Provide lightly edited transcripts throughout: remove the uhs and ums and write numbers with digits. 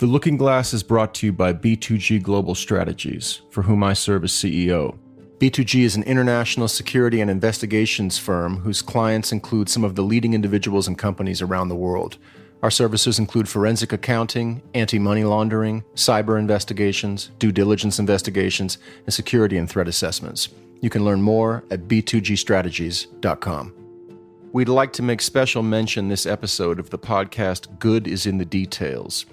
The Looking Glass is brought to you by B2G Global Strategies, for whom I serve as CEO. B2G is an international security and investigations firm whose clients include some of the leading individuals and companies around the world. Our services include forensic accounting, anti-money laundering, cyber investigations, due diligence investigations, and security and threat assessments. You can learn more at b2gstrategies.com. We'd like to make special mention this episode of the podcast Good is in the Details.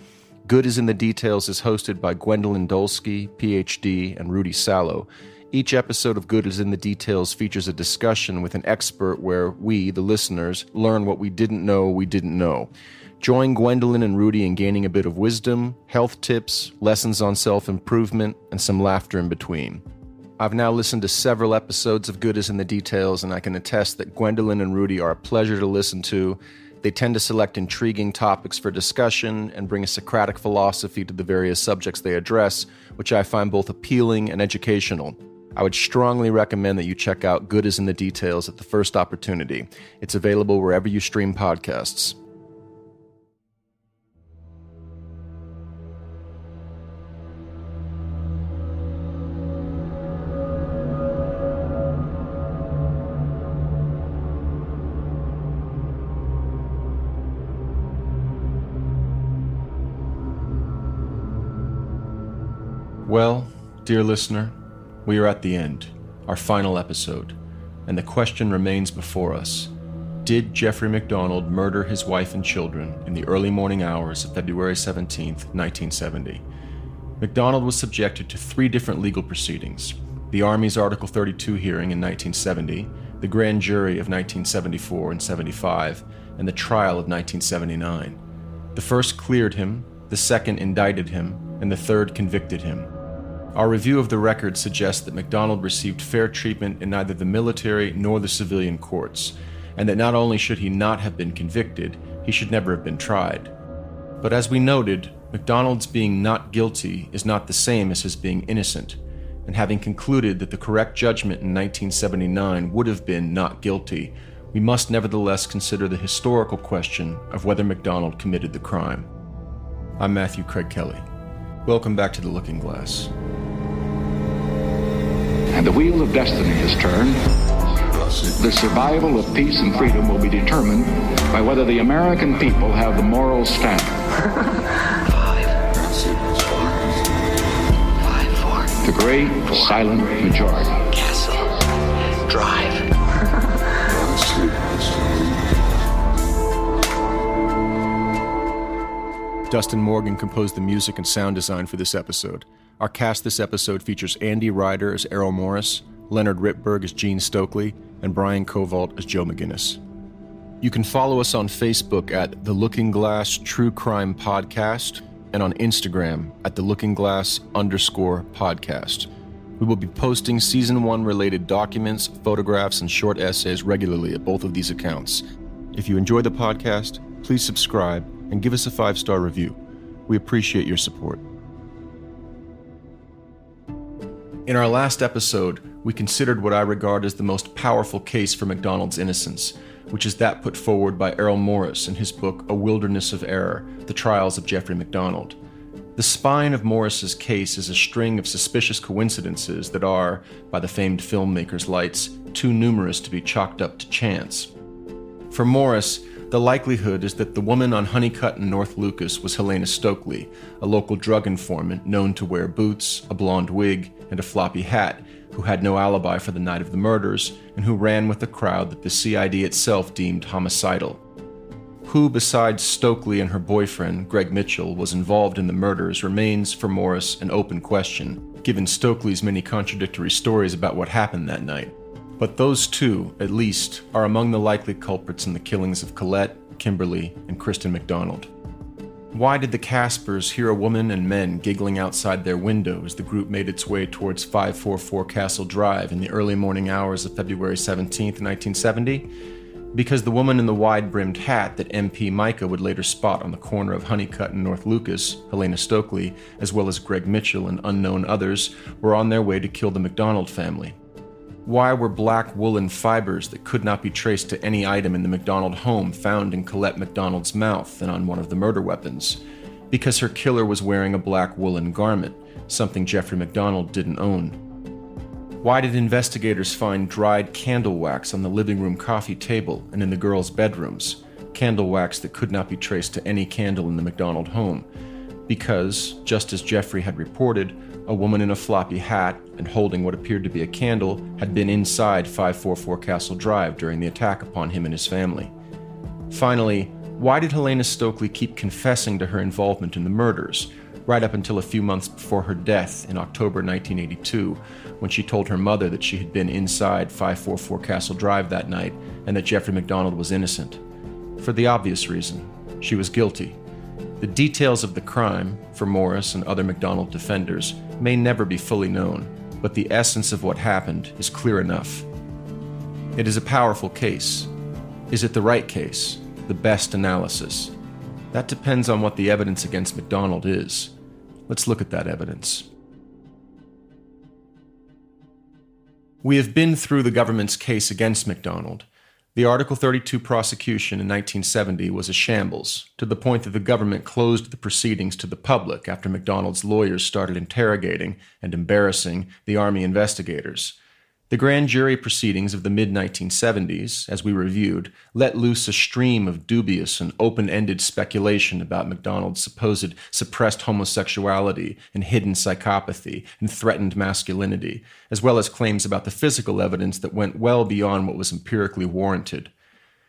Good is in the Details is hosted by Gwendolyn Dolsky, PhD, and Rudy Sallow. Each episode of Good is in the Details features a discussion with an expert where we, the listeners, learn what we didn't know. Join Gwendolyn and Rudy in gaining a bit of wisdom, health tips, lessons on self-improvement, and some laughter in between. I've now listened to several episodes of Good is in the Details, and I can attest that Gwendolyn and Rudy are a pleasure to listen to. They tend to select intriguing topics for discussion and bring a Socratic philosophy to the various subjects they address, which I find both appealing and educational. I would strongly recommend that you check out Good is in the Details at the first opportunity. It's available wherever you stream podcasts. Well, dear listener, we are at the end, our final episode, and the question remains before us. Did Jeffrey MacDonald murder his wife and children in the early morning hours of February 17, 1970? MacDonald was subjected to 3 different legal proceedings: the Army's Article 32 hearing in 1970, the grand jury of 1974 and 75, and the trial of 1979. The first cleared him, the second indicted him, and the third convicted him. Our review of the record suggests that MacDonald received fair treatment in neither the military nor the civilian courts, and that not only should he not have been convicted, he should never have been tried. But as we noted, MacDonald's being not guilty is not the same as his being innocent, and having concluded that the correct judgment in 1979 would have been not guilty, we must nevertheless consider the historical question of whether MacDonald committed the crime. I'm Matthew Kraig Kelly. Welcome back to The Looking Glass. And the wheel of destiny has turned. The survival of peace and freedom will be determined by whether the American people have the moral stamp. 5, 4. The great silent majority. Castle. Drive. Dustin Morgan composed the music and sound design for this episode. Our cast this episode features Andy Ryder as Errol Morris, Leonard Rittberg as Gene Stokely, and Brian Kovalt as Joe McGinnis. You can follow us on Facebook at The Looking Glass True Crime Podcast and on Instagram at @TheLookingGlass_podcast. We will be posting Season 1 related documents, photographs, and short essays regularly at both of these accounts. If you enjoy the podcast, please subscribe and give us a 5-star review. We appreciate your support. In our last episode, we considered what I regard as the most powerful case for MacDonald's innocence, which is that put forward by Errol Morris in his book A Wilderness of Error, The Trials of Jeffrey MacDonald. The spine of Morris's case is a string of suspicious coincidences that are, by the famed filmmaker's lights, too numerous to be chalked up to chance. For Morris, the likelihood is that the woman on Honeycutt in North Lucas was Helena Stokely, a local drug informant known to wear boots, a blonde wig, and a floppy hat, who had no alibi for the night of the murders, and who ran with a crowd that the CID itself deemed homicidal. Who besides Stokely and her boyfriend, Greg Mitchell, was involved in the murders remains, for Morris, an open question, given Stokely's many contradictory stories about what happened that night. But those two, at least, are among the likely culprits in the killings of Colette, Kimberly, and Kristen MacDonald. Why did the Caspers hear a woman and men giggling outside their window as the group made its way towards 544 Castle Drive in the early morning hours of February 17, 1970? Because the woman in the wide-brimmed hat that MP Micah would later spot on the corner of Honeycutt and North Lucas, Helena Stokely, as well as Greg Mitchell and unknown others, were on their way to kill the MacDonald family. Why were black woolen fibers that could not be traced to any item in the MacDonald home found in Colette MacDonald's mouth and on one of the murder weapons? because her killer was wearing a black woolen garment, something Jeffrey MacDonald didn't own? Why did investigators find dried candle wax on the living room coffee table and in the girls' bedrooms, candle wax that could not be traced to any candle in the MacDonald home? Because, just as Jeffrey had reported, a woman in a floppy hat and holding what appeared to be a candle had been inside 544 Castle Drive during the attack upon him and his family. Finally, why did Helena Stokely keep confessing to her involvement in the murders, right up until a few months before her death in October 1982, when she told her mother that she had been inside 544 Castle Drive that night and that Jeffrey MacDonald was innocent? For the obvious reason, she was guilty. The details of the crime, for Morris and other MacDonald defenders, may never be fully known, but the essence of what happened is clear enough. It is a powerful case. Is it the right case? The best analysis? That depends on what the evidence against MacDonald is. Let's look at that evidence. We have been through the government's case against MacDonald. The Article 32 prosecution in 1970 was a shambles, to the point that the government closed the proceedings to the public after MacDonald's lawyers started interrogating and embarrassing the Army investigators. The grand jury proceedings of the mid-1970s, as we reviewed, let loose a stream of dubious and open-ended speculation about MacDonald's supposed suppressed homosexuality and hidden psychopathy and threatened masculinity, as well as claims about the physical evidence that went well beyond what was empirically warranted.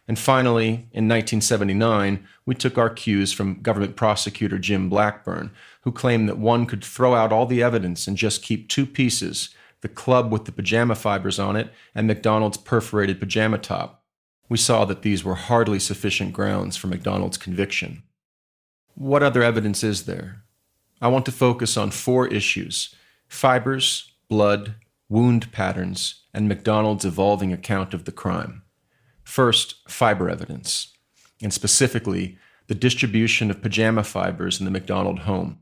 And finally, in 1979, we took our cues from government prosecutor Jim Blackburn, who claimed that one could throw out all the evidence and just keep two pieces: the club with the pajama fibers on it, and MacDonald's perforated pajama top. We saw that these were hardly sufficient grounds for MacDonald's conviction. What other evidence is there? I want to focus on 4 issues: fibers, blood, wound patterns, and MacDonald's evolving account of the crime. First, fiber evidence, and specifically, the distribution of pajama fibers in the MacDonald home.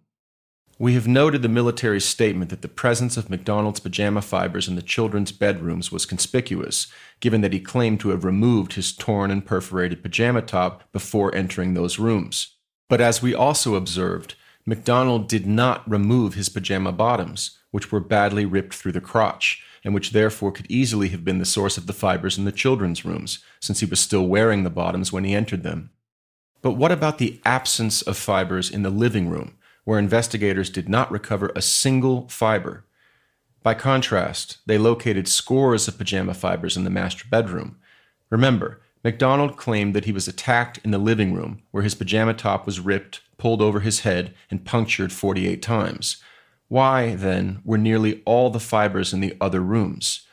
We have noted the military's statement that the presence of MacDonald's pajama fibers in the children's bedrooms was conspicuous, given that he claimed to have removed his torn and perforated pajama top before entering those rooms. But as we also observed, MacDonald did not remove his pajama bottoms, which were badly ripped through the crotch, and which therefore could easily have been the source of the fibers in the children's rooms, since he was still wearing the bottoms when he entered them. But what about the absence of fibers in the living room, where investigators did not recover a single fiber? By contrast, they located scores of pajama fibers in the master bedroom. Remember, MacDonald claimed that he was attacked in the living room, where his pajama top was ripped, pulled over his head, and punctured 48 times. Why, then, were nearly all the fibers in the other rooms?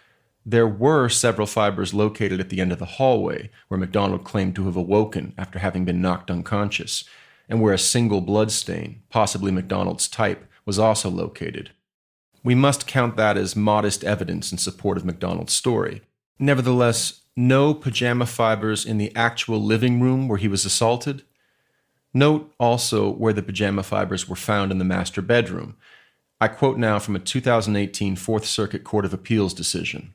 There were several fibers located at the end of the hallway, where MacDonald claimed to have awoken after having been knocked unconscious, and where a single blood stain, possibly MacDonald's type, was also located. We must count that as modest evidence in support of MacDonald's story. Nevertheless, no pajama fibers in the actual living room where he was assaulted. Note also where the pajama fibers were found in the master bedroom. I quote now from a 2018 Fourth Circuit Court of Appeals decision.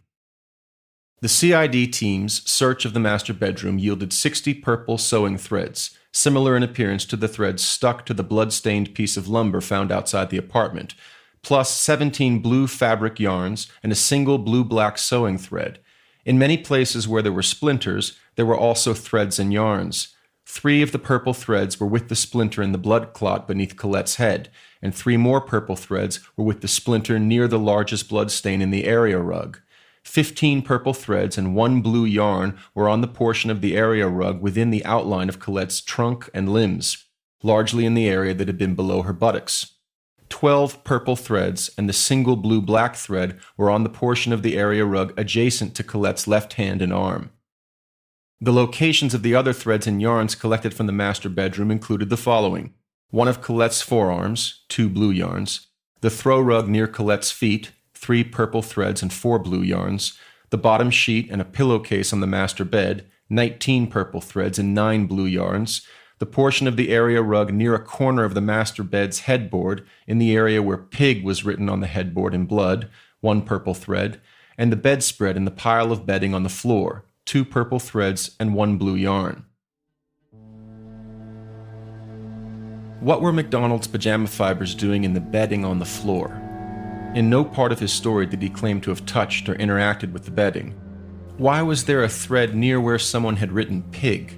The CID team's search of the master bedroom yielded 60 purple sewing threads, similar in appearance to the threads stuck to the blood-stained piece of lumber found outside the apartment, plus 17 blue fabric yarns and a single blue-black sewing thread. In many places where there were splinters, there were also threads and yarns. 3 of the purple threads were with the splinter in the blood clot beneath Colette's head, and 3 more purple threads were with the splinter near the largest blood stain in the area rug. 15 purple threads and 1 blue yarn were on the portion of the area rug within the outline of Colette's trunk and limbs, largely in the area that had been below her buttocks. 12 purple threads and the single blue-black thread were on the portion of the area rug adjacent to Colette's left hand and arm. The locations of the other threads and yarns collected from the master bedroom included the following: 1 of Colette's forearms, 2 blue yarns, the throw rug near Colette's feet, 3 purple threads and 4 blue yarns, the bottom sheet and a pillowcase on the master bed, 19 purple threads and 9 blue yarns, the portion of the area rug near a corner of the master bed's headboard in the area where pig was written on the headboard in blood, 1 purple thread, and the bedspread and the pile of bedding on the floor, 2 purple threads and 1 blue yarn. What were MacDonald's pajama fibers doing in the bedding on the floor? In no part of his story did he claim to have touched or interacted with the bedding. Why was there a thread near where someone had written pig?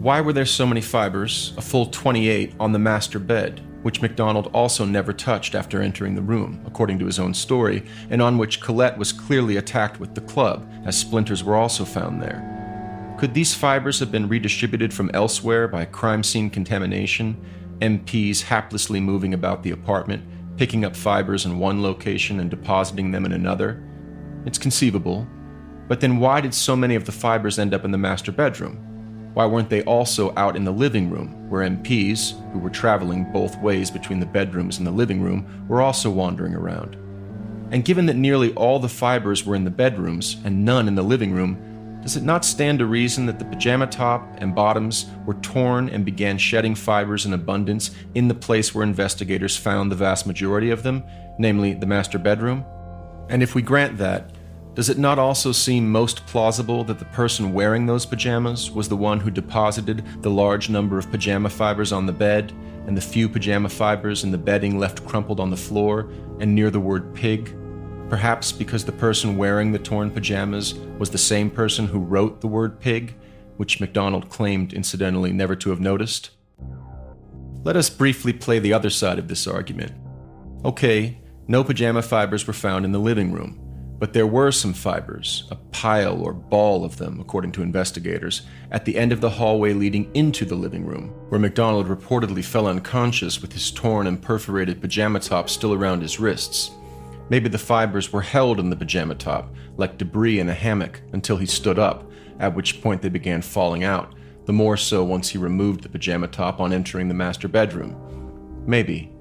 Why were there so many fibers, a full 28, on the master bed, which MacDonald also never touched after entering the room, according to his own story, and on which Colette was clearly attacked with the club, as splinters were also found there? Could these fibers have been redistributed from elsewhere by crime scene contamination, MPs haplessly moving about the apartment, picking up fibers in one location and depositing them in another? It's conceivable. But then why did so many of the fibers end up in the master bedroom? Why weren't they also out in the living room, where MPs, who were traveling both ways between the bedrooms and the living room, were also wandering around? And given that nearly all the fibers were in the bedrooms and none in the living room, does it not stand to reason that the pajama top and bottoms were torn and began shedding fibers in abundance in the place where investigators found the vast majority of them, namely the master bedroom? And if we grant that, does it not also seem most plausible that the person wearing those pajamas was the one who deposited the large number of pajama fibers on the bed, and the few pajama fibers in the bedding left crumpled on the floor and near the word pig? Perhaps because the person wearing the torn pajamas was the same person who wrote the word pig, which MacDonald claimed, incidentally, never to have noticed? Let us briefly play the other side of this argument. Okay, no pajama fibers were found in the living room, but there were some fibers, a pile or ball of them, according to investigators, at the end of the hallway leading into the living room, where MacDonald reportedly fell unconscious with his torn and perforated pajama top still around his wrists. Maybe the fibers were held in the pajama top, like debris in a hammock, until he stood up, at which point they began falling out, the more so once he removed the pajama top on entering the master bedroom. Maybe.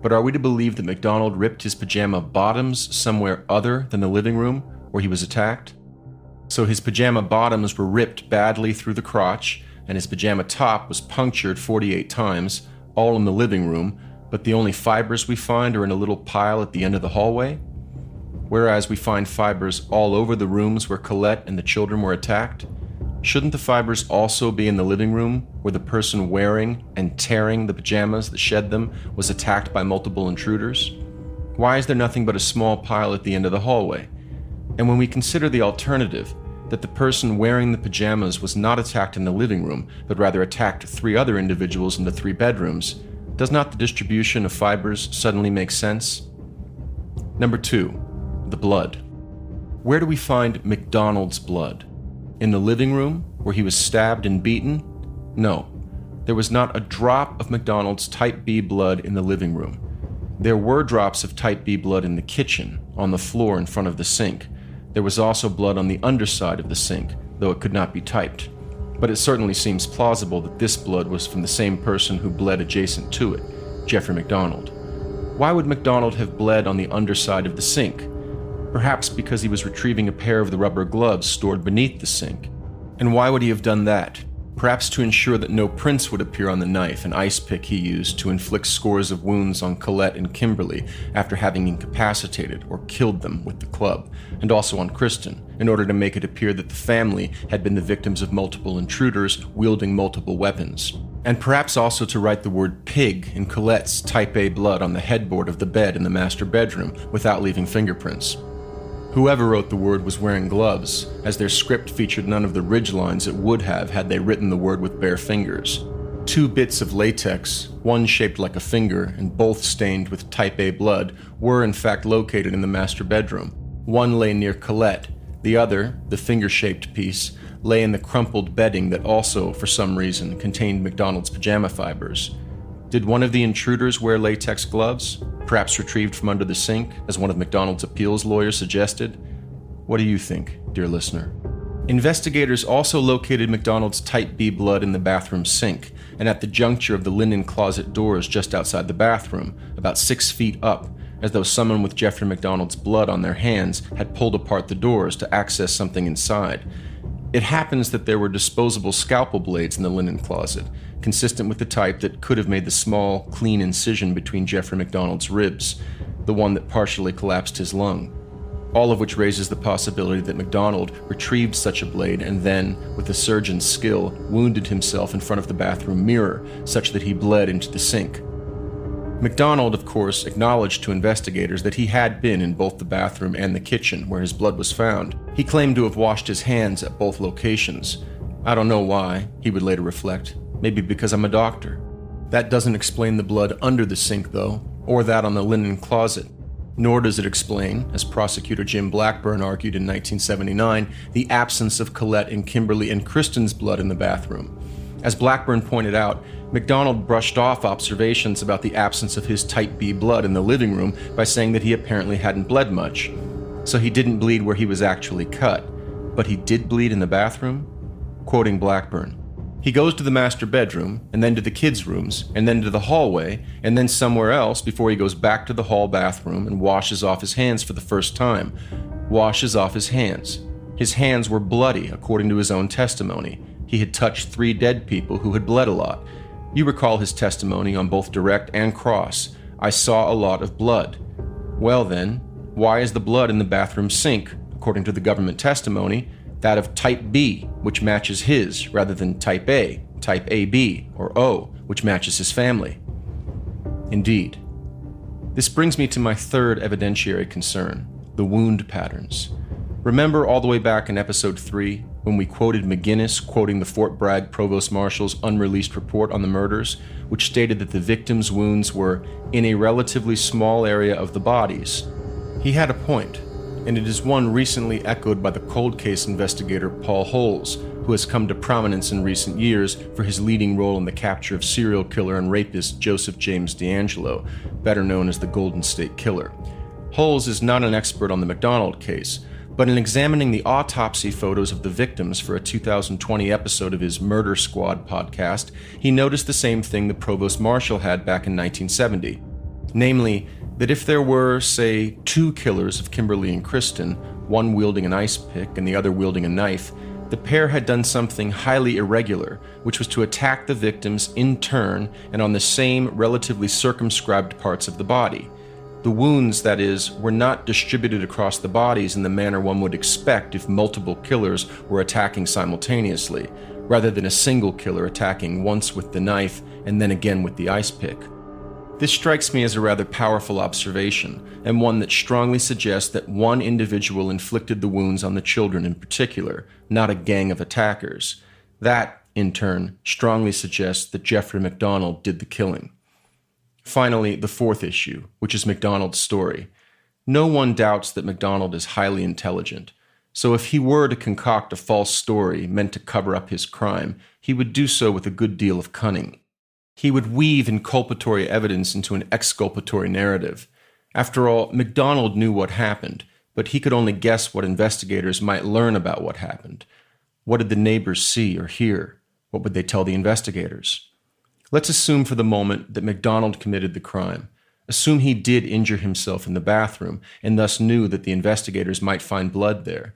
But are we to believe that MacDonald ripped his pajama bottoms somewhere other than the living room where he was attacked? So his pajama bottoms were ripped badly through the crotch, and his pajama top was punctured 48 times, all in the living room, but the only fibers we find are in a little pile at the end of the hallway? Whereas we find fibers all over the rooms where Colette and the children were attacked? Shouldn't the fibers also be in the living room where the person wearing and tearing the pajamas that shed them was attacked by multiple intruders? Why is there nothing but a small pile at the end of the hallway? And when we consider the alternative, that the person wearing the pajamas was not attacked in the living room, but rather attacked 3 other individuals in the 3 bedrooms, does not the distribution of fibers suddenly make sense? Number 2, the blood. Where do we find MacDonald's blood? In the living room, where he was stabbed and beaten? No, there was not a drop of MacDonald's Type B blood in the living room. There were drops of Type B blood in the kitchen, on the floor in front of the sink. There was also blood on the underside of the sink, though it could not be typed. But it certainly seems plausible that this blood was from the same person who bled adjacent to it, Jeffrey MacDonald. Why would MacDonald have bled on the underside of the sink? Perhaps because he was retrieving a pair of the rubber gloves stored beneath the sink. And why would he have done that? Perhaps to ensure that no prints would appear on the knife and ice pick he used to inflict scores of wounds on Colette and Kimberly after having incapacitated or killed them with the club, and also on Kristen, in order to make it appear that the family had been the victims of multiple intruders wielding multiple weapons. And perhaps also to write the word pig in Colette's Type A blood on the headboard of the bed in the master bedroom without leaving fingerprints. Whoever wrote the word was wearing gloves, as their script featured none of the ridgelines it would have had they written the word with bare fingers. 2 bits of latex, one shaped like a finger and both stained with Type A blood, were in fact located in the master bedroom. One lay near Colette, the other, the finger-shaped piece, lay in the crumpled bedding that also, for some reason, contained MacDonald's pajama fibers. Did one of the intruders wear latex gloves, perhaps retrieved from under the sink, as one of MacDonald's appeals lawyers suggested? What do you think, dear listener? Investigators also located MacDonald's Type B blood in the bathroom sink, and at the juncture of the linen closet doors just outside the bathroom, about 6 feet up, as though someone with Jeffrey MacDonald's blood on their hands had pulled apart the doors to access something inside. It happens that there were disposable scalpel blades in the linen closet, consistent with the type that could have made the small, clean incision between Jeffrey MacDonald's ribs, the one that partially collapsed his lung. all of which raises the possibility that MacDonald retrieved such a blade and then, with a surgeon's skill, wounded himself in front of the bathroom mirror such that he bled into the sink. MacDonald, of course, acknowledged to investigators that he had been in both the bathroom and the kitchen where his blood was found. He claimed to have washed his hands at both locations. I don't know why, he would later reflect. Maybe because I'm a doctor. That doesn't explain the blood under the sink, though, or that on the linen closet. Nor does it explain, as prosecutor Jim Blackburn argued in 1979, the absence of Colette and Kimberly and Kristen's blood in the bathroom. As Blackburn pointed out, MacDonald brushed off observations about the absence of his type B blood in the living room by saying that he apparently hadn't bled much. So he didn't bleed where he was actually cut, but he did bleed in the bathroom? Quoting Blackburn, "He goes to the master bedroom, and then to the kids' rooms, and then to the hallway, and then somewhere else before he goes back to the hall bathroom and washes off his hands for the first time. Washes off his hands. His hands were bloody, according to his own testimony. He had touched 3 dead people who had bled a lot. You recall his testimony on both direct and cross. I saw a lot of blood. Well then, why is the blood in the bathroom sink, according to the government testimony, that of type B, which matches his, rather than type A, type AB, or O, which matches his family?" Indeed. This brings me to my third evidentiary concern, the wound patterns. Remember all the way back in episode 3, when we quoted McGinnis quoting the Fort Bragg Provost Marshal's unreleased report on the murders, which stated that the victims' wounds were in a relatively small area of the bodies? He had a point, and it is one recently echoed by the cold case investigator Paul Holes, who has come to prominence in recent years for his leading role in the capture of serial killer and rapist Joseph James DeAngelo, better known as the Golden State Killer. Holes is not an expert on the MacDonald case, but in examining the autopsy photos of the victims for a 2020 episode of his Murder Squad podcast, he noticed the same thing the Provost Marshal had back in 1970. Namely, that if there were, say, 2 killers of Kimberly and Kristen, one wielding an ice pick and the other wielding a knife, the pair had done something highly irregular, which was to attack the victims in turn and on the same relatively circumscribed parts of the body. The wounds, that is, were not distributed across the bodies in the manner one would expect if multiple killers were attacking simultaneously, rather than a single killer attacking once with the knife and then again with the ice pick. This strikes me as a rather powerful observation, and one that strongly suggests that one individual inflicted the wounds on the children in particular, not a gang of attackers. That, in turn, strongly suggests that Jeffrey MacDonald did the killing. Finally, the fourth issue, which is MacDonald's story. No one doubts that MacDonald is highly intelligent, so if he were to concoct a false story meant to cover up his crime, he would do so with a good deal of cunning. He would weave inculpatory evidence into an exculpatory narrative. After all, MacDonald knew what happened, but he could only guess what investigators might learn about what happened. What did the neighbors see or hear? What would they tell the investigators? Let's assume for the moment that MacDonald committed the crime. Assume he did injure himself in the bathroom and thus knew that the investigators might find blood there.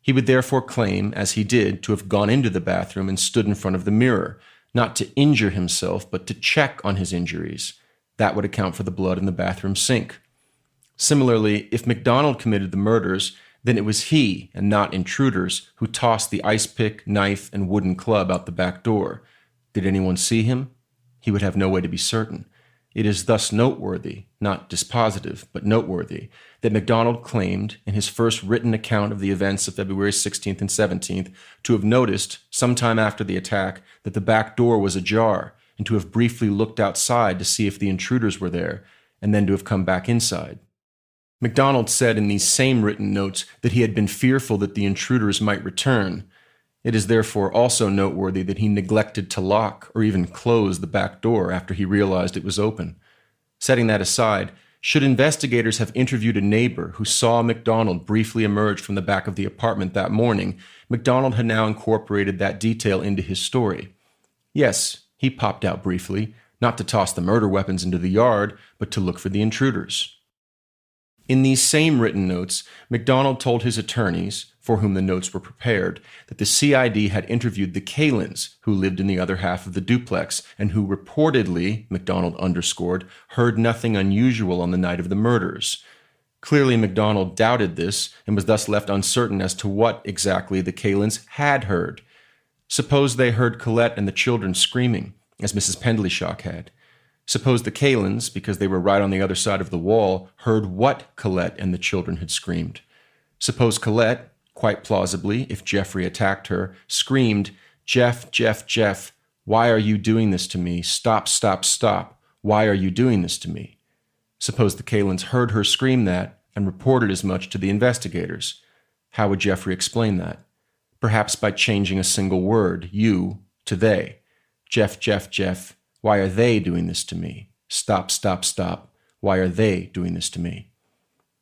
He would therefore claim, as he did, to have gone into the bathroom and stood in front of the mirror, not to injure himself, but to check on his injuries. That would account for the blood in the bathroom sink. Similarly, if MacDonald committed the murders, then it was he, and not intruders, who tossed the ice pick, knife, and wooden club out the back door. Did anyone see him? He would have no way to be certain. It is thus noteworthy, not dispositive, but noteworthy, that MacDonald claimed, in his first written account of the events of February 16th and 17th, to have noticed, sometime after the attack, that the back door was ajar, and to have briefly looked outside to see if the intruders were there, and then to have come back inside. MacDonald said in these same written notes that he had been fearful that the intruders might return. It is therefore also noteworthy that he neglected to lock or even close the back door after he realized it was open. Setting that aside, should investigators have interviewed a neighbor who saw MacDonald briefly emerge from the back of the apartment that morning, MacDonald had now incorporated that detail into his story. Yes, he popped out briefly, not to toss the murder weapons into the yard, but to look for the intruders. In these same written notes, MacDonald told his attorneys, for whom the notes were prepared, that the CID had interviewed the Kalins, who lived in the other half of the duplex, and who reportedly, MacDonald underscored, heard nothing unusual on the night of the murders. Clearly, MacDonald doubted this and was thus left uncertain as to what exactly the Kalins had heard. Suppose they heard Colette and the children screaming, as Mrs. Pendleyshock had. Suppose the Kalins, because they were right on the other side of the wall, heard what Colette and the children had screamed. Suppose Colette, quite plausibly, if Jeffrey attacked her, screamed, "Jeff, Jeff, Jeff, why are you doing this to me? Stop, stop, stop. Why are you doing this to me?" Suppose the Kalins heard her scream that and reported as much to the investigators. How would Jeffrey explain that? Perhaps by changing a single word, you, to they. Jeff, Jeff, Jeff, why are they doing this to me? Stop, stop, stop. Why are they doing this to me?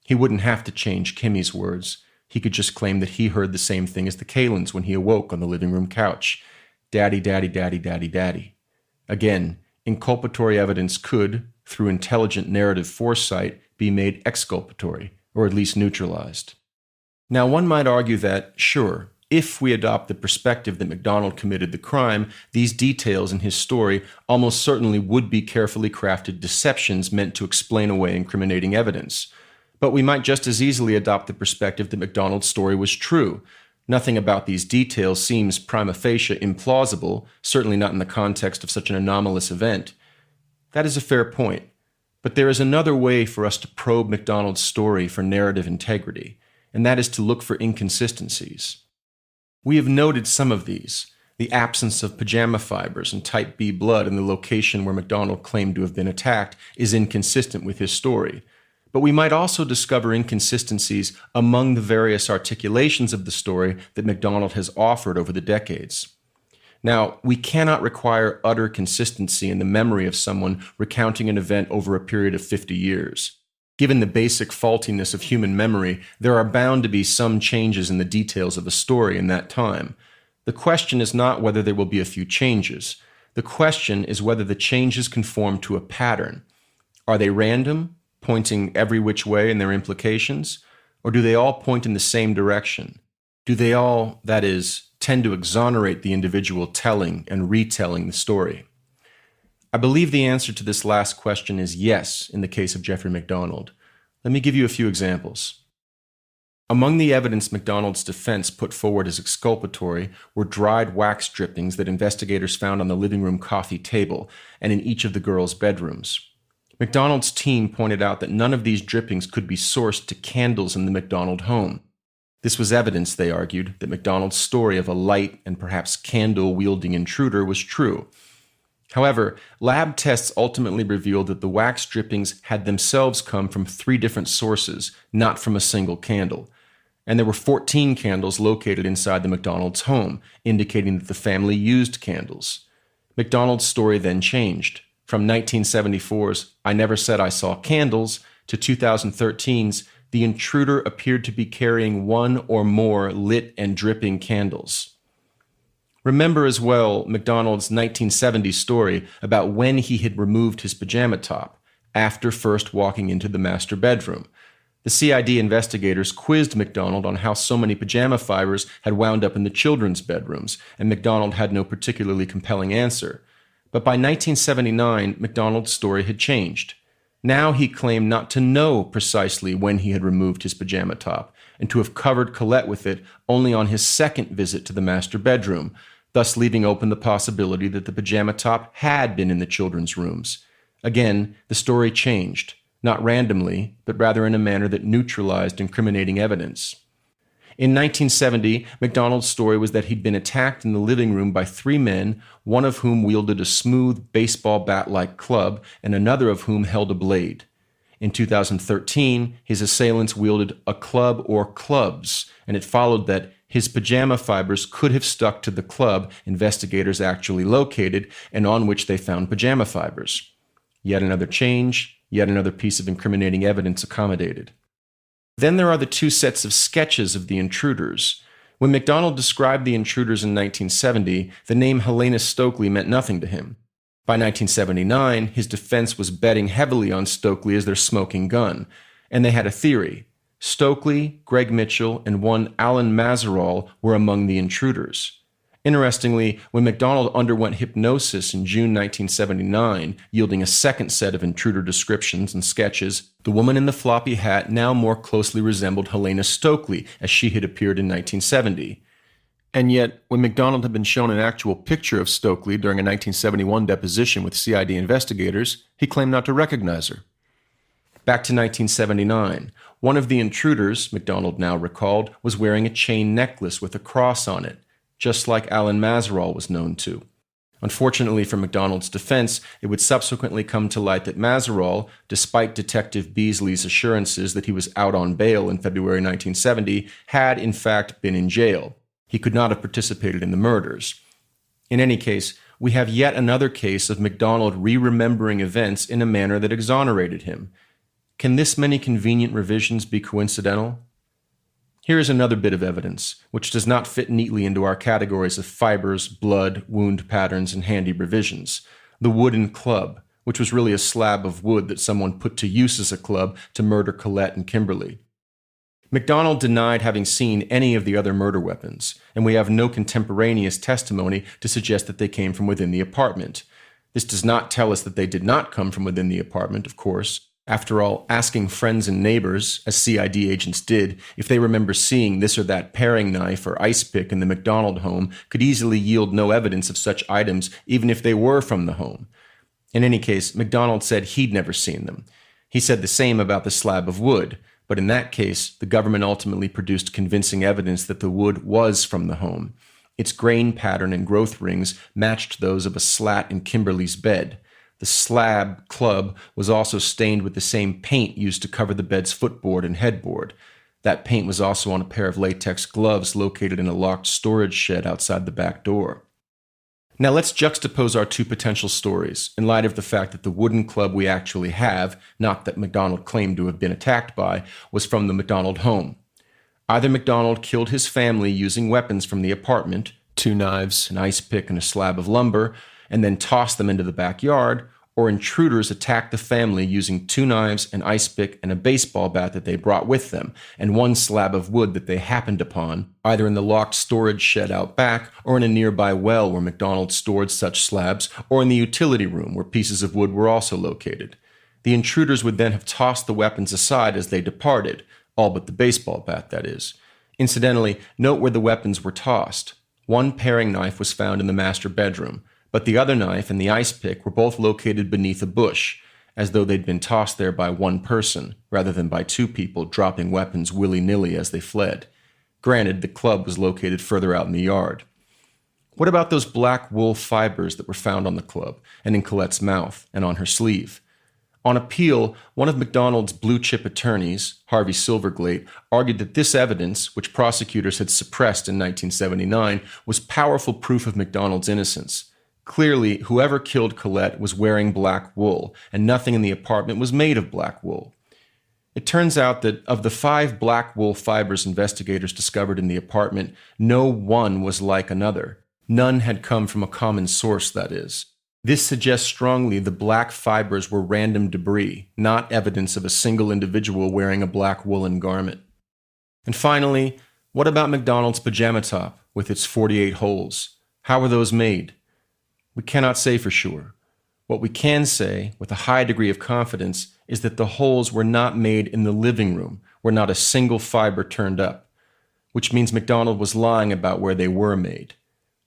He wouldn't have to change Kimmy's words. He could just claim that he heard the same thing as the Kalins when he awoke on the living room couch. Daddy, daddy, daddy, daddy, daddy. Again, inculpatory evidence could, through intelligent narrative foresight, be made exculpatory, or at least neutralized. Now, one might argue that, sure, if we adopt the perspective that MacDonald committed the crime, these details in his story almost certainly would be carefully crafted deceptions meant to explain away incriminating evidence. But we might just as easily adopt the perspective that MacDonald's story was true. Nothing about these details seems prima facie implausible, certainly not in the context of such an anomalous event. That is a fair point. But there is another way for us to probe MacDonald's story for narrative integrity, and that is to look for inconsistencies. We have noted some of these. The absence of pajama fibers and type B blood in the location where MacDonald claimed to have been attacked is inconsistent with his story. But we might also discover inconsistencies among the various articulations of the story that MacDonald has offered over the decades. Now, we cannot require utter consistency in the memory of someone recounting an event over a period of 50 years. Given the basic faultiness of human memory, there are bound to be some changes in the details of a story in that time. The question is not whether there will be a few changes. The question is whether the changes conform to a pattern. Are they random, pointing every which way in their implications? Or do they all point in the same direction? Do they all, that is, tend to exonerate the individual telling and retelling the story? I believe the answer to this last question is yes in the case of Jeffrey MacDonald. Let me give you a few examples. Among the evidence MacDonald's defense put forward as exculpatory were dried wax drippings that investigators found on the living room coffee table and in each of the girls' bedrooms. MacDonald's team pointed out that none of these drippings could be sourced to candles in the MacDonald home. This was evidence, they argued, that MacDonald's story of a light and perhaps candle-wielding intruder was true. However, lab tests ultimately revealed that the wax drippings had themselves come from 3 different sources, not from a single candle. And there were 14 candles located inside the MacDonald's home, indicating that the family used candles. MacDonald's story then changed. From 1974's "I never said I saw candles" to 2013's "The intruder appeared to be carrying 1 or more lit and dripping candles." Remember as well MacDonald's 1970 story about when he had removed his pajama top, after first walking into the master bedroom. The CID investigators quizzed MacDonald on how so many pajama fibers had wound up in the children's bedrooms, and MacDonald had no particularly compelling answer. But by 1979, MacDonald's story had changed. Now he claimed not to know precisely when he had removed his pajama top, and to have covered Colette with it only on his second visit to the master bedroom, thus leaving open the possibility that the pajama top had been in the children's rooms. Again, the story changed, not randomly, but rather in a manner that neutralized incriminating evidence. In 1970, MacDonald's story was that he'd been attacked in the living room by 3 men, one of whom wielded a smooth baseball bat-like club, and another of whom held a blade. In 2013, his assailants wielded a club or clubs, and it followed that his pajama fibers could have stuck to the club investigators actually located and on which they found pajama fibers. Yet another change, yet another piece of incriminating evidence accommodated. Then there are the 2 sets of sketches of the intruders. When MacDonald described the intruders in 1970, the name Helena Stokely meant nothing to him. By 1979, his defense was betting heavily on Stokely as their smoking gun, and they had a theory. Stokely, Greg Mitchell, and one Alan Mazerall were among the intruders. Interestingly, when MacDonald underwent hypnosis in June 1979, yielding a second set of intruder descriptions and sketches, the woman in the floppy hat now more closely resembled Helena Stokely as she had appeared in 1970. And yet, when MacDonald had been shown an actual picture of Stokely during a 1971 deposition with CID investigators, he claimed not to recognize her. Back to 1979. One of the intruders, MacDonald now recalled, was wearing a chain necklace with a cross on it, just like Alan Mazerall was known to. Unfortunately for MacDonald's defense, it would subsequently come to light that Mazerall, despite Detective Beasley's assurances that he was out on bail in February 1970, had in fact been in jail. He could not have participated in the murders. In any case, we have yet another case of MacDonald re-remembering events in a manner that exonerated him. Can this many convenient revisions be coincidental? Here is another bit of evidence, which does not fit neatly into our categories of fibers, blood, wound patterns, and handy revisions. The wooden club, which was really a slab of wood that someone put to use as a club to murder Colette and Kimberly. MacDonald denied having seen any of the other murder weapons, and we have no contemporaneous testimony to suggest that they came from within the apartment. This does not tell us that they did not come from within the apartment, of course. After all, asking friends and neighbors, as CID agents did, if they remember seeing this or that paring knife or ice pick in the MacDonald home could easily yield no evidence of such items, even if they were from the home. In any case, MacDonald said he'd never seen them. He said the same about the slab of wood, but in that case, the government ultimately produced convincing evidence that the wood was from the home. Its grain pattern and growth rings matched those of a slat in Kimberly's bed. The slab club was also stained with the same paint used to cover the bed's footboard and headboard. That paint was also on a pair of latex gloves located in a locked storage shed outside the back door. Now let's juxtapose our two potential stories in light of the fact that the wooden club we actually have, not that MacDonald claimed to have been attacked by, was from the MacDonald home. Either MacDonald killed his family using weapons from the apartment, 2 knives, an ice pick, and a slab of lumber, and then tossed them into the backyard, or intruders attacked the family using 2 knives, an ice pick, and a baseball bat that they brought with them, and 1 slab of wood that they happened upon, either in the locked storage shed out back, or in a nearby well where MacDonald stored such slabs, or in the utility room where pieces of wood were also located. The intruders would then have tossed the weapons aside as they departed, all but the baseball bat, that is. Incidentally, note where the weapons were tossed. 1 paring knife was found in the master bedroom, but the other knife and the ice pick were both located beneath a bush, as though they'd been tossed there by 1 person, rather than by 2 people dropping weapons willy-nilly as they fled. Granted, the club was located further out in the yard. What about those black wool fibers that were found on the club, and in Colette's mouth, and on her sleeve? On appeal, one of MacDonald's blue-chip attorneys, Harvey Silverglate, argued that this evidence, which prosecutors had suppressed in 1979, was powerful proof of MacDonald's innocence. Clearly, whoever killed Colette was wearing black wool, and nothing in the apartment was made of black wool. It turns out that of the 5 black wool fibers investigators discovered in the apartment, no one was like another. None had come from a common source, that is. This suggests strongly the black fibers were random debris, not evidence of a single individual wearing a black woolen garment. And finally, what about MacDonald's pajama top with its 48 holes? How were those made? We cannot say for sure. What we can say, with a high degree of confidence, is that the holes were not made in the living room, where not a single fiber turned up, which means MacDonald was lying about where they were made.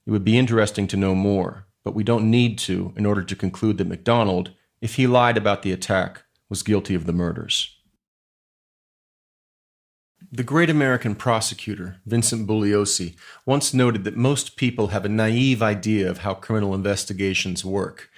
It would be interesting to know more, but we don't need to in order to conclude that MacDonald, if he lied about the attack, was guilty of the murders. The great American prosecutor, Vincent Bugliosi, once noted that most people have a naive idea of how criminal investigations work.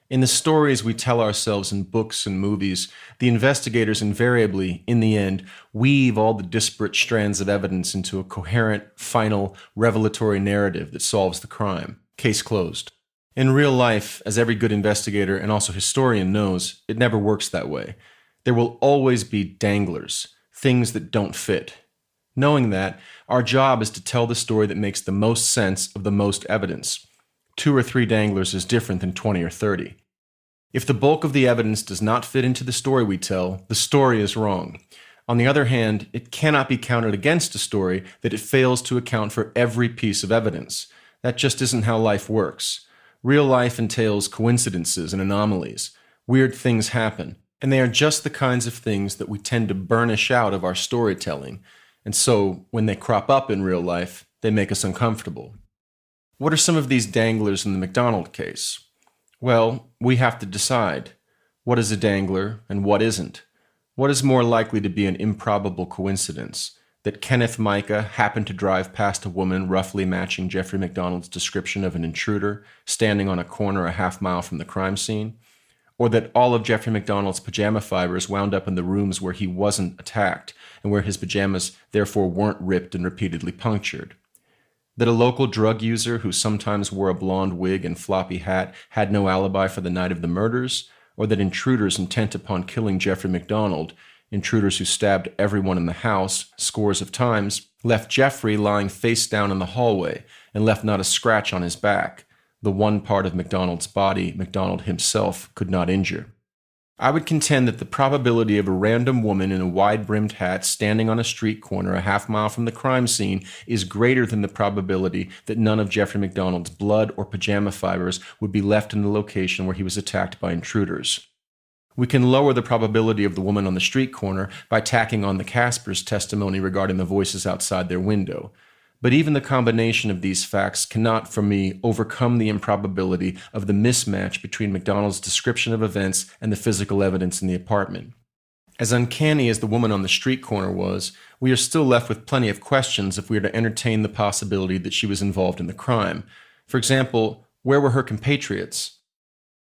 In the stories we tell ourselves in books and movies, the investigators invariably, in the end, weave all the disparate strands of evidence into a coherent, final, revelatory narrative that solves the crime. Case closed. In real life, as every good investigator and also historian knows, it never works that way. There will always be danglers, things that don't fit. Knowing that, our job is to tell the story that makes the most sense of the most evidence. 2 or 3 danglers is different than 20 or 30. If the bulk of the evidence does not fit into the story we tell, the story is wrong. On the other hand, it cannot be counted against a story that it fails to account for every piece of evidence. That just isn't how life works. Real life entails coincidences and anomalies. Weird things happen, and they are just the kinds of things that we tend to burnish out of our storytelling, and so when they crop up in real life, they make us uncomfortable. What are some of these danglers in the MacDonald case? Well, we have to decide. What is a dangler and what isn't? What is more likely to be an improbable coincidence? That Kenneth Micah happened to drive past a woman roughly matching Jeffrey MacDonald's description of an intruder standing on a corner a half-mile from the crime scene? Or that all of Jeffrey MacDonald's pajama fibers wound up in the rooms where he wasn't attacked and where his pajamas therefore weren't ripped and repeatedly punctured? That a local drug user who sometimes wore a blonde wig and floppy hat had no alibi for the night of the murders? Or that intruders intent upon killing Jeffrey MacDonald, intruders who stabbed everyone in the house scores of times, left Jeffrey lying face down in the hallway and left not a scratch on his back, the one part of MacDonald's body MacDonald himself could not injure? I would contend that the probability of a random woman in a wide-brimmed hat standing on a street corner a half-mile from the crime scene is greater than the probability that none of Jeffrey MacDonald's blood or pajama fibers would be left in the location where he was attacked by intruders. We can lower the probability of the woman on the street corner by tacking on the Caspers' testimony regarding the voices outside their window. But even the combination of these facts cannot, for me, overcome the improbability of the mismatch between MacDonald's description of events and the physical evidence in the apartment. As uncanny as the woman on the street corner was, we are still left with plenty of questions if we are to entertain the possibility that she was involved in the crime. For example, where were her compatriots?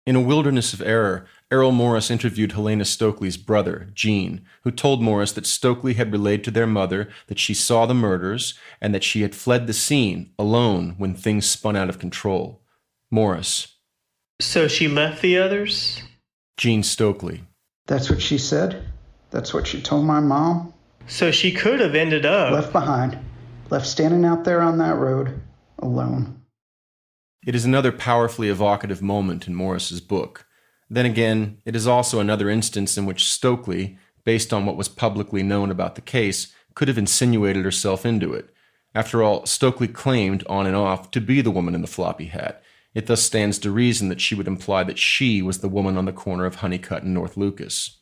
In A Wilderness of Error, Errol Morris interviewed Helena Stokely's brother, Gene, who told Morris that Stokely had relayed to their mother that she saw the murders and that she had fled the scene alone when things spun out of control. Morris. So she left the others? Gene Stokely. That's what she said? That's what she told my mom? So she could have ended up... Left behind. Left standing out there on that road, alone. It is another powerfully evocative moment in Morris's book. Then again, it is also another instance in which Stokely, based on what was publicly known about the case, could have insinuated herself into it. After all, Stokely claimed, on and off, to be the woman in the floppy hat. It thus stands to reason that she would imply that she was the woman on the corner of Honeycutt and North Lucas.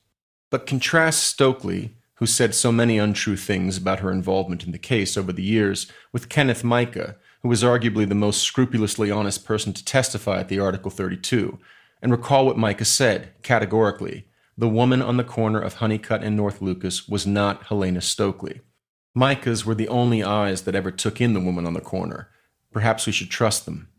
But contrast Stokely, who said so many untrue things about her involvement in the case over the years, with Kenneth Micah, who was arguably the most scrupulously honest person to testify at the Article 32, and recall what Micah said, categorically. The woman on the corner of Honeycutt and North Lucas was not Helena Stokely. Micah's were the only eyes that ever took in the woman on the corner. Perhaps we should trust them.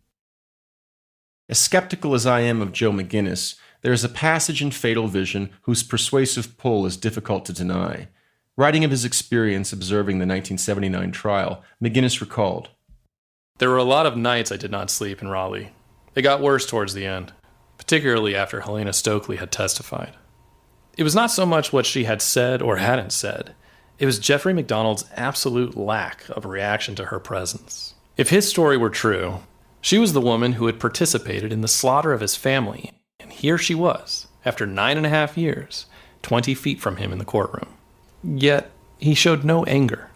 As skeptical as I am of Joe McGinnis, there is a passage in Fatal Vision whose persuasive pull is difficult to deny. Writing of his experience observing the 1979 trial, McGinnis recalled, "There were a lot of nights I did not sleep in Raleigh. It got worse towards the end, particularly after Helena Stokely had testified. It was not so much what she had said or hadn't said. It was Jeffrey MacDonald's absolute lack of reaction to her presence. If his story were true, she was the woman who had participated in the slaughter of his family, and here she was, after 9.5 years, 20 feet from him in the courtroom. Yet, he showed no anger,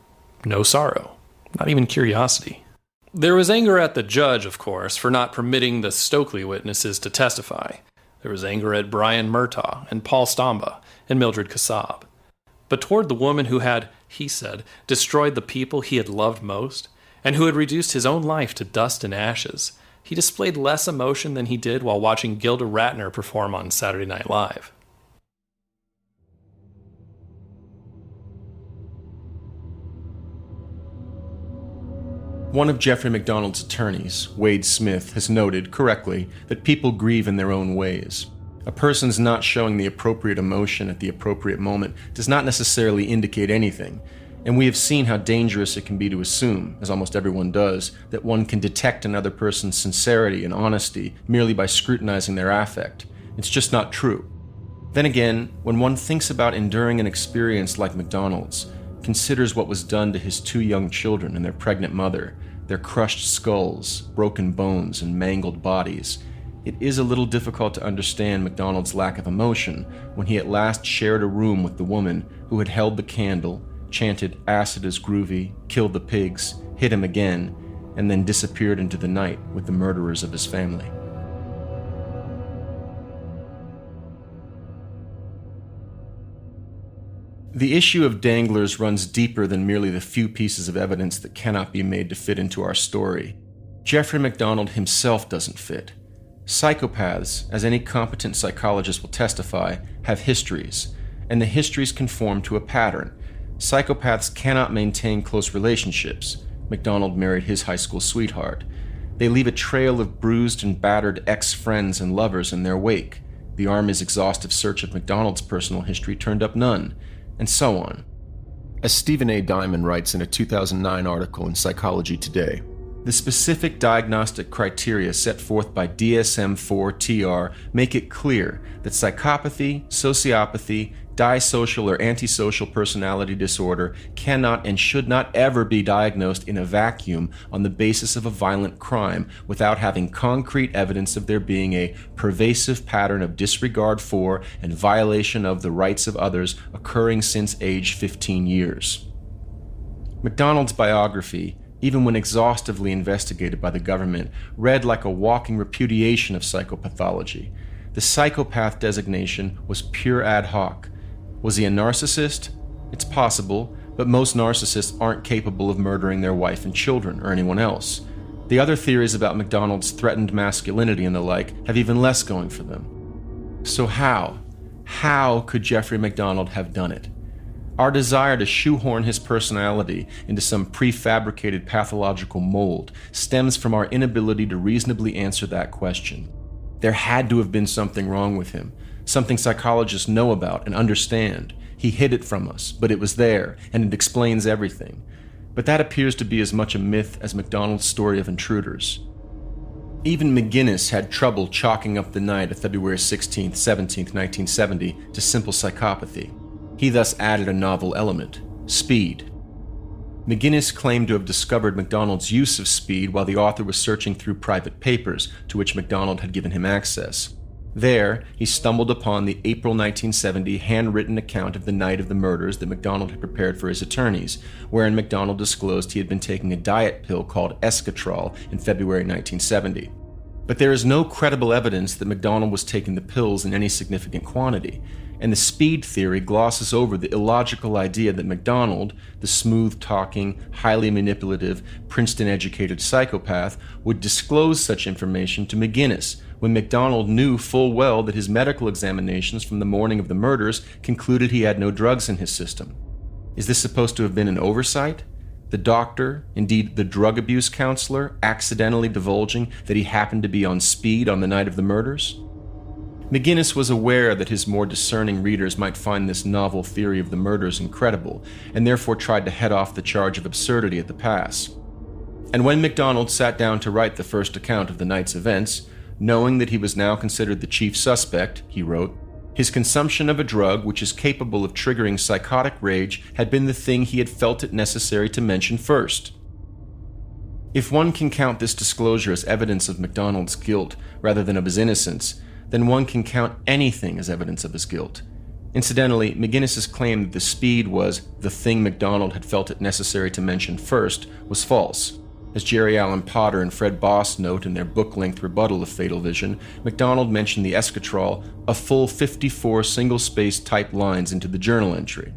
no sorrow, not even curiosity. There was anger at the judge, of course, for not permitting the Stokely witnesses to testify. There was anger at Brian Murtaugh and Paul Stamba and Mildred Kassab. But toward the woman who had, he said, destroyed the people he had loved most, and who had reduced his own life to dust and ashes, he displayed less emotion than he did while watching Gilda Radner perform on Saturday Night Live. One of Jeffrey MacDonald's attorneys, Wade Smith, has noted, correctly, that people grieve in their own ways. A person's not showing the appropriate emotion at the appropriate moment does not necessarily indicate anything, and we have seen how dangerous it can be to assume, as almost everyone does, that one can detect another person's sincerity and honesty merely by scrutinizing their affect. It's just not true. Then again, when one thinks about enduring an experience like MacDonald's, considers what was done to his 2 young children and their pregnant mother, their crushed skulls, broken bones, and mangled bodies, it is a little difficult to understand MacDonald's lack of emotion when he at last shared a room with the woman who had held the candle, chanted "Acid is groovy, kill the pigs, hit him again," and then disappeared into the night with the murderers of his family. The issue of danglers runs deeper than merely the few pieces of evidence that cannot be made to fit into our story. Jeffrey MacDonald himself doesn't fit. Psychopaths, as any competent psychologist will testify, have histories, and the histories conform to a pattern. Psychopaths cannot maintain close relationships. MacDonald married his high school sweetheart. They leave a trail of bruised and battered ex-friends and lovers in their wake. The Army's exhaustive search of MacDonald's personal history turned up none, and so on. As Stephen A. Diamond writes in a 2009 article in Psychology Today, the specific diagnostic criteria set forth by DSM-4-TR make it clear that psychopathy, sociopathy, disocial or antisocial personality disorder cannot and should not ever be diagnosed in a vacuum on the basis of a violent crime without having concrete evidence of there being a pervasive pattern of disregard for and violation of the rights of others occurring since age 15 years. MacDonald's biography, even when exhaustively investigated by the government, read like a walking repudiation of psychopathology. The psychopath designation was pure ad hoc. Was he a narcissist? It's possible, but most narcissists aren't capable of murdering their wife and children or anyone else. The other theories about MacDonald's threatened masculinity and the like have even less going for them. So how could Jeffrey MacDonald have done it? Our desire to shoehorn his personality into some prefabricated pathological mold stems from our inability to reasonably answer that question. There had to have been something wrong with him, something psychologists know about and understand. He hid it from us, but it was there, and it explains everything. But that appears to be as much a myth as MacDonald's story of intruders. Even McGinnis had trouble chalking up the night of February 16th, 17th, 1970 to simple psychopathy. He thus added a novel element, speed. McGinnis claimed to have discovered MacDonald's use of speed while the author was searching through private papers to which MacDonald had given him access. There, he stumbled upon the April 1970 handwritten account of the night of the murders that MacDonald had prepared for his attorneys, wherein MacDonald disclosed he had been taking a diet pill called Escatrol in February 1970. But there is no credible evidence that MacDonald was taking the pills in any significant quantity, and the speed theory glosses over the illogical idea that MacDonald, the smooth-talking, highly manipulative, Princeton-educated psychopath, would disclose such information to McGinnis when MacDonald knew full well that his medical examinations from the morning of the murders concluded he had no drugs in his system. Is this supposed to have been an oversight? The doctor, indeed the drug abuse counselor, accidentally divulging that he happened to be on speed on the night of the murders? McGinnis was aware that his more discerning readers might find this novel theory of the murders incredible, and therefore tried to head off the charge of absurdity at the pass. And when MacDonald sat down to write the first account of the night's events, knowing that he was now considered the chief suspect, he wrote, his consumption of a drug which is capable of triggering psychotic rage had been the thing he had felt it necessary to mention first. If one can count this disclosure as evidence of MacDonald's guilt rather than of his innocence, then one can count anything as evidence of his guilt. Incidentally, McGinnis's claim that the speed was the thing MacDonald had felt it necessary to mention first was false. As Jerry Allen Potter and Fred Boss note in their book-length rebuttal of Fatal Vision, MacDonald mentioned the Escatrol a full 54 single-spaced typed lines into the journal entry.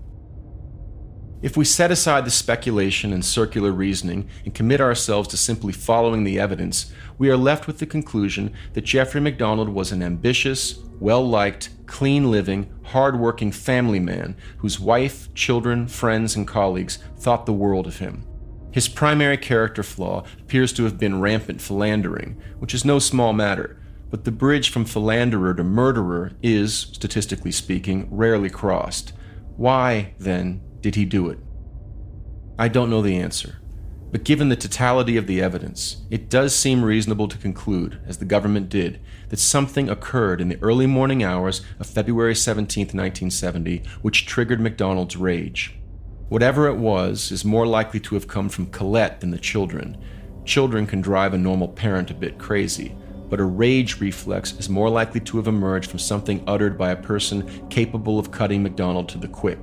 If we set aside the speculation and circular reasoning and commit ourselves to simply following the evidence, we are left with the conclusion that Jeffrey MacDonald was an ambitious, well-liked, clean-living, hard-working family man whose wife, children, friends, and colleagues thought the world of him. His primary character flaw appears to have been rampant philandering, which is no small matter, but the bridge from philanderer to murderer is, statistically speaking, rarely crossed. Why, then, did he do it? I don't know the answer, but given the totality of the evidence, it does seem reasonable to conclude, as the government did, that something occurred in the early morning hours of February 17, 1970, which triggered MacDonald's rage. Whatever it was is more likely to have come from Colette than the children. Children can drive a normal parent a bit crazy, but a rage reflex is more likely to have emerged from something uttered by a person capable of cutting MacDonald to the quick.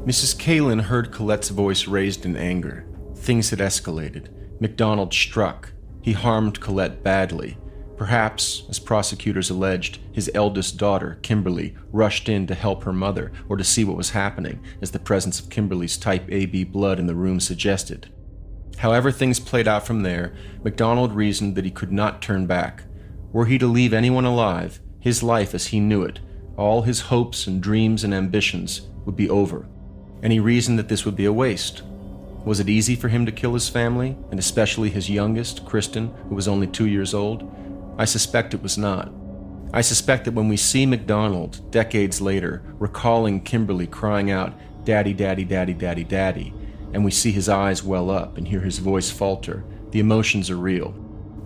Mrs. Kalin heard Colette's voice raised in anger. Things had escalated. MacDonald struck. He harmed Colette badly. Perhaps, as prosecutors alleged, his eldest daughter, Kimberly, rushed in to help her mother or to see what was happening, as the presence of Kimberly's type AB blood in the room suggested. However things played out from there, MacDonald reasoned that he could not turn back. Were he to leave anyone alive, his life as he knew it, all his hopes and dreams and ambitions, would be over. And he reasoned that this would be a waste. Was it easy for him to kill his family, and especially his youngest, Kristen, who was only 2 years old? I suspect it was not. I suspect that when we see MacDonald, decades later, recalling Kimberly crying out, "Daddy, Daddy, Daddy, Daddy, Daddy," and we see his eyes well up and hear his voice falter, the emotions are real.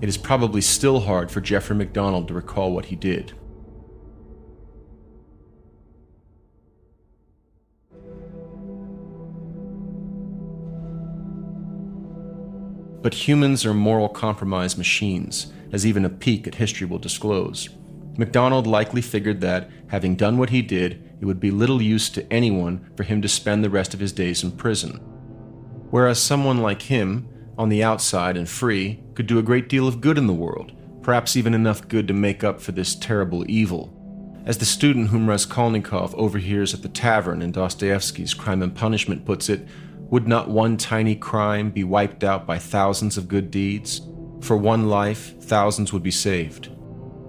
It is probably still hard for Jeffrey MacDonald to recall what he did. But humans are moral compromise machines, as even a peek at history will disclose. MacDonald likely figured that, having done what he did, it would be little use to anyone for him to spend the rest of his days in prison. Whereas someone like him, on the outside and free, could do a great deal of good in the world, perhaps even enough good to make up for this terrible evil. As the student whom Raskolnikov overhears at the tavern in Dostoevsky's Crime and Punishment puts it, would not one tiny crime be wiped out by thousands of good deeds? For one life, thousands would be saved.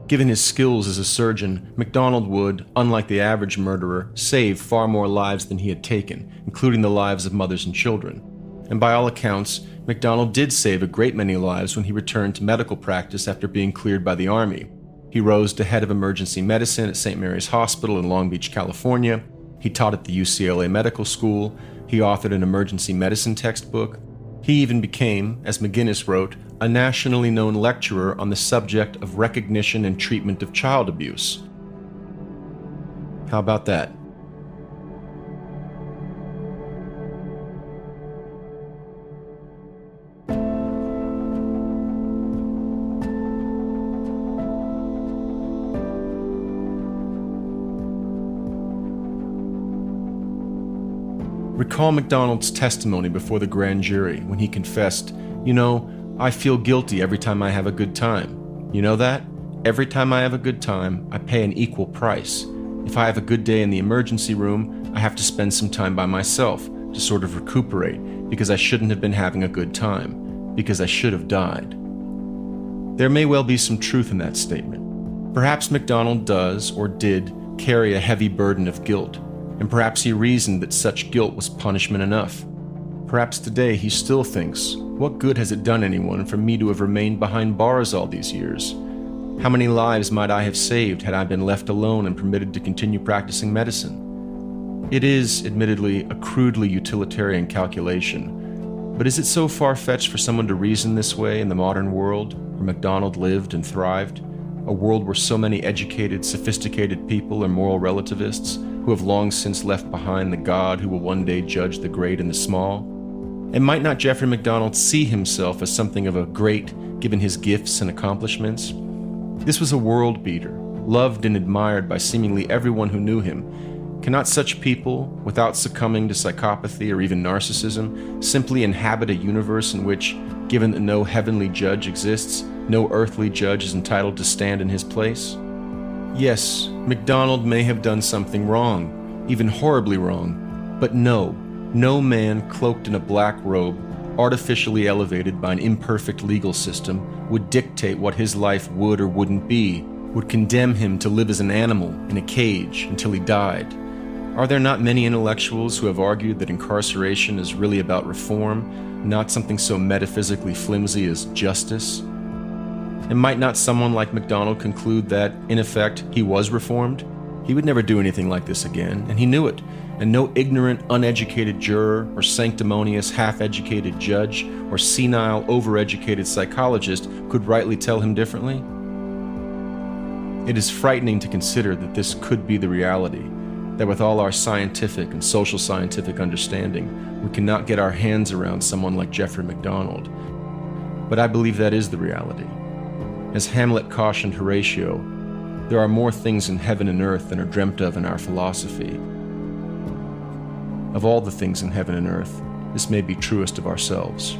Given his skills as a surgeon, MacDonald would, unlike the average murderer, save far more lives than he had taken, including the lives of mothers and children. And by all accounts, MacDonald did save a great many lives when he returned to medical practice after being cleared by the Army. He rose to head of emergency medicine at St. Mary's Hospital in Long Beach, California. He taught at the UCLA Medical School. He authored an emergency medicine textbook. He even became, as McGinnis wrote, a nationally known lecturer on the subject of recognition and treatment of child abuse. How about that? Recall MacDonald's testimony before the grand jury when he confessed, "You know, I feel guilty every time I have a good time. You know that? Every time I have a good time, I pay an equal price. If I have a good day in the emergency room, I have to spend some time by myself to sort of recuperate because I shouldn't have been having a good time, because I should have died." There may well be some truth in that statement. Perhaps MacDonald does, or did, carry a heavy burden of guilt, and perhaps he reasoned that such guilt was punishment enough. Perhaps today he still thinks, what good has it done anyone for me to have remained behind bars all these years? How many lives might I have saved had I been left alone and permitted to continue practicing medicine? It is, admittedly, a crudely utilitarian calculation, but is it so far-fetched for someone to reason this way in the modern world, where MacDonald lived and thrived? A world where so many educated, sophisticated people are moral relativists, who have long since left behind the God who will one day judge the great and the small? And might not Jeffrey MacDonald see himself as something of a great, given his gifts and accomplishments? This was a world beater, loved and admired by seemingly everyone who knew him. Cannot such people, without succumbing to psychopathy or even narcissism, simply inhabit a universe in which, given that no heavenly judge exists, no earthly judge is entitled to stand in his place? Yes, MacDonald may have done something wrong, even horribly wrong, but no man cloaked in a black robe, artificially elevated by an imperfect legal system, would dictate what his life would or wouldn't be, would condemn him to live as an animal in a cage until he died. Are there not many intellectuals who have argued that incarceration is really about reform, not something so metaphysically flimsy as justice? And might not someone like MacDonald conclude that, in effect, he was reformed? He would never do anything like this again, and he knew it, and no ignorant, uneducated juror, or sanctimonious, half-educated judge, or senile, overeducated psychologist could rightly tell him differently. It is frightening to consider that this could be the reality, that with all our scientific and social scientific understanding, we cannot get our hands around someone like Jeffrey MacDonald. But I believe that is the reality. As Hamlet cautioned Horatio, there are more things in heaven and earth than are dreamt of in our philosophy. Of all the things in heaven and earth, this may be truest of ourselves.